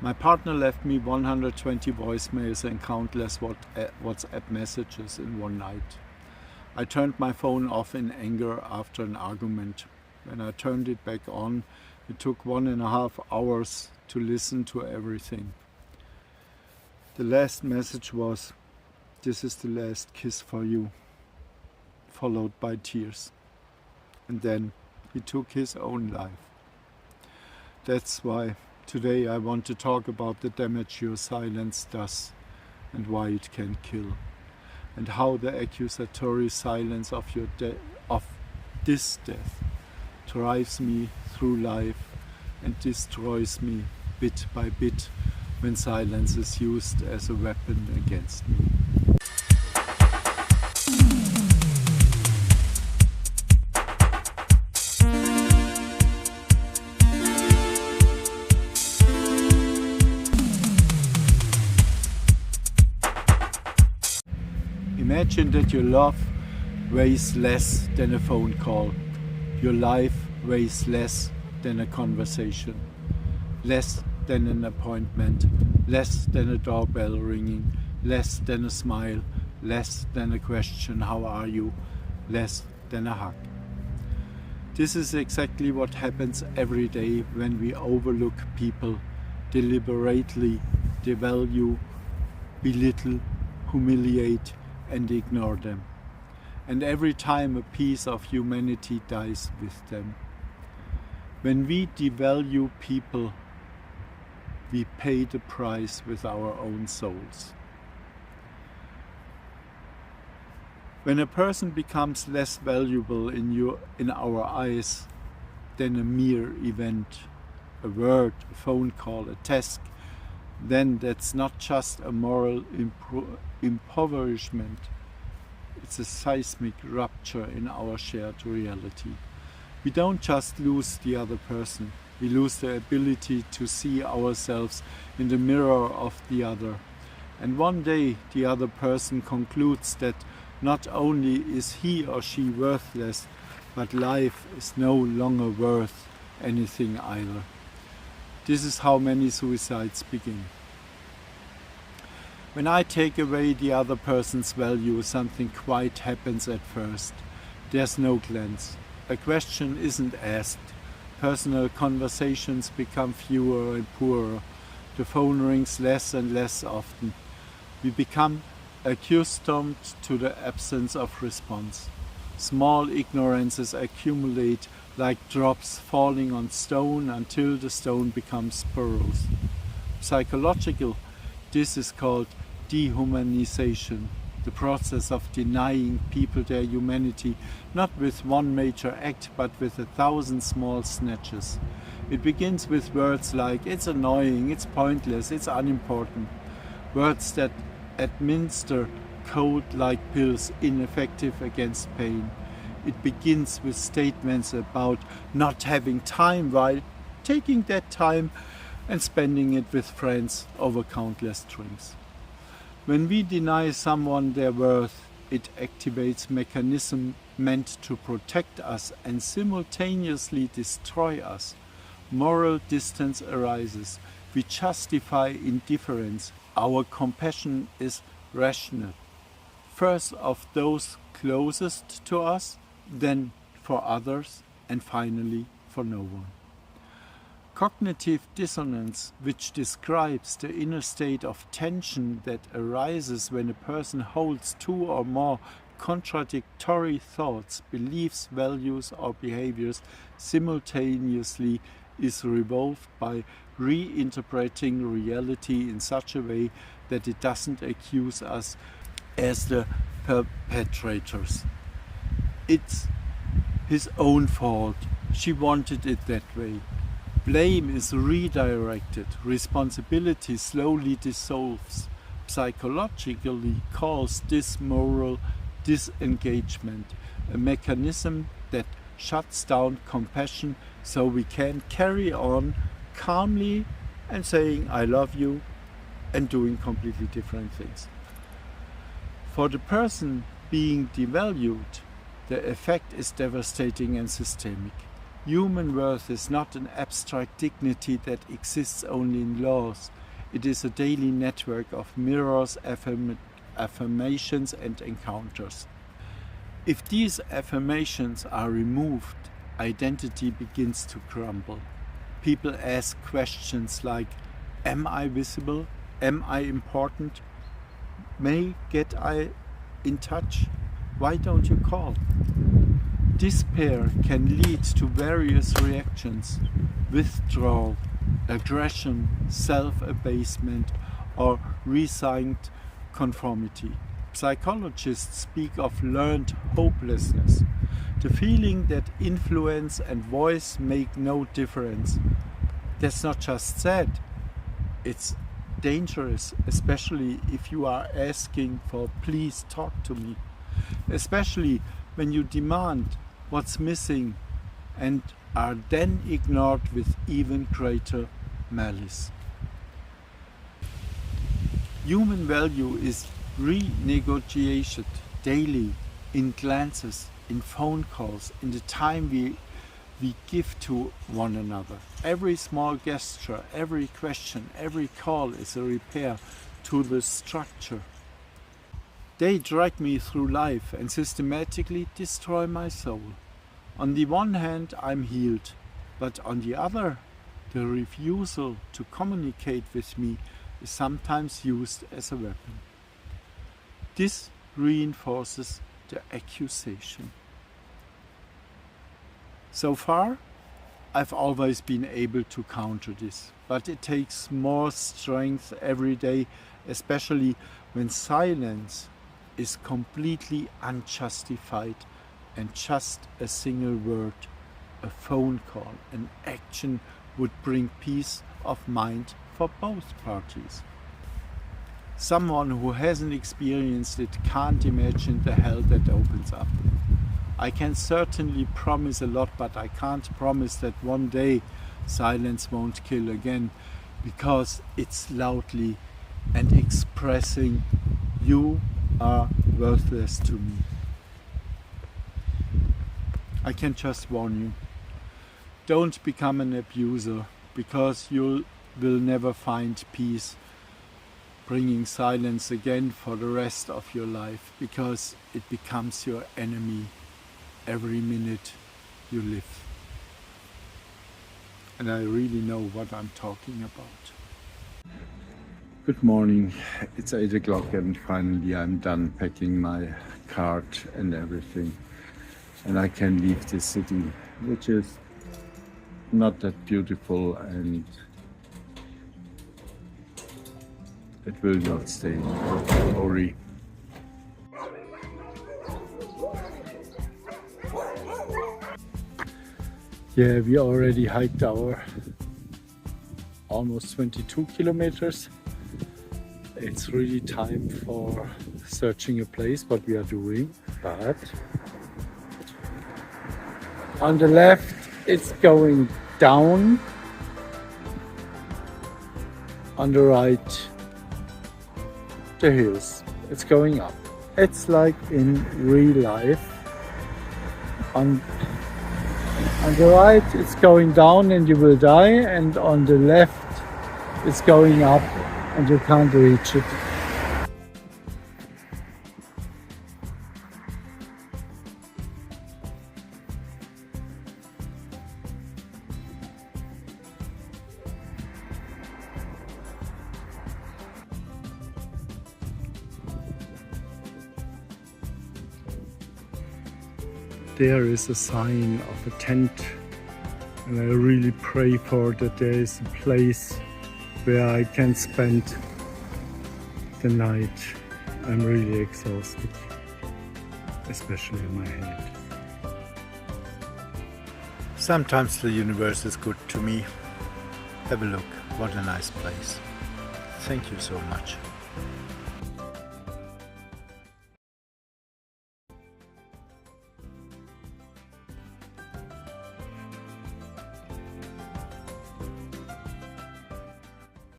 My partner left me 120 voicemails and countless WhatsApp messages in one night. I turned my phone off in anger after an argument. When I turned it back on, it took 1.5 hours to listen to everything. The last message was, "This is the last kiss for you," followed by tears. And then he took his own life. That's why today I want to talk about the damage your silence does and why it can kill, and how the accusatory silence of this death drives me through life and destroys me bit by bit when silence is used as a weapon against me. Imagine that your love weighs less than a phone call. Your life weighs less than a conversation, less than an appointment, less than a doorbell ringing, less than a smile, less than a question, "How are you?" less than a hug. This is exactly what happens every day when we overlook people, deliberately devalue, belittle, humiliate, and ignore them. And every time a piece of humanity dies with them. When we devalue people, we pay the price with our own souls. When a person becomes less valuable in our eyes than a mere event, a word, a phone call, a task, then that's not just a moral impoverishment, it's a seismic rupture in our shared reality. We don't just lose the other person, we lose the ability to see ourselves in the mirror of the other. And one day the other person concludes that not only is he or she worthless, but life is no longer worth anything either. This is how many suicides begin. When I take away the other person's value, something quite happens at first. There's no glance. A question isn't asked. Personal conversations become fewer and poorer. The phone rings less and less often. We become accustomed to the absence of response. Small ignorances accumulate like drops falling on stone until the stone becomes porous. Psychological, this is called dehumanization, the process of denying people their humanity, not with one major act, but with 1,000 small snatches. It begins with words like, "It's annoying, it's pointless, it's unimportant." Words that administer cold like pills, ineffective against pain. It begins with statements about not having time while taking that time and spending it with friends over countless drinks. When we deny someone their worth, it activates mechanisms meant to protect us and simultaneously destroy us. Moral distance arises. We justify indifference. Our compassion is rational. First of those closest to us, then for others, and finally for no one. Cognitive dissonance, which describes the inner state of tension that arises when a person holds two or more contradictory thoughts, beliefs, values, or behaviors simultaneously, is revolved by reinterpreting reality in such a way that it doesn't accuse us as the perpetrators. It's his own fault. She wanted it that way. Blame is redirected. Responsibility slowly dissolves. Psychologically calls this moral disengagement, a mechanism that shuts down compassion so we can carry on calmly and saying "I love you" and doing completely different things. For the person being devalued, the effect is devastating and systemic. Human worth is not an abstract dignity that exists only in laws. It is a daily network of mirrors, affirmations and encounters. If these affirmations are removed, identity begins to crumble. People ask questions like, am I visible? Am I important? Get I in touch? Why don't you call? Despair can lead to various reactions: withdrawal, aggression, self-abasement, or resigned conformity. Psychologists speak of learned hopelessness, the feeling that influence and voice make no difference. That's not just sad, it's dangerous, especially if you are asking for please talk to me, especially when you demand what's missing and are then ignored with even greater malice. Human value is renegotiated daily in glances, in phone calls, in the time we give to one another. Every small gesture, every question, every call is a repair to the structure. They drag me through life and systematically destroy my soul. On the one hand, I'm healed, but on the other, the refusal to communicate with me is sometimes used as a weapon. This reinforces the accusation. So far, I've always been able to counter this, but it takes more strength every day, especially when silence is completely unjustified and just a single word, a phone call, an action would bring peace of mind for both parties. Someone who hasn't experienced it can't imagine the hell that opens up. I can certainly promise a lot, but I can't promise that one day silence won't kill again, because it's loudly and expressing you are worthless to me. I can just warn you, don't become an abuser, because you will never find peace bringing silence again for the rest of your life, because it becomes your enemy every minute you live. And I really know what I'm talking about. Good morning, it's 8 o'clock and finally I'm done packing my cart and everything. And I can leave this city, which is not that beautiful, and it will not stay. Don't worry. Yeah, we already hiked our almost 22 kilometers. It's really time for searching a place, what we are doing. But on the left, it's going down. On the right, the hills. It's going up. It's like in real life. On the right, it's going down and you will die, and on the left, it's going up and you can't reach it. There is a sign of a tent, and I really pray for that there is a place where I can spend the night. I'm really exhausted, especially in my head. Sometimes the universe is good to me. Have a look, what a nice place. Thank you so much.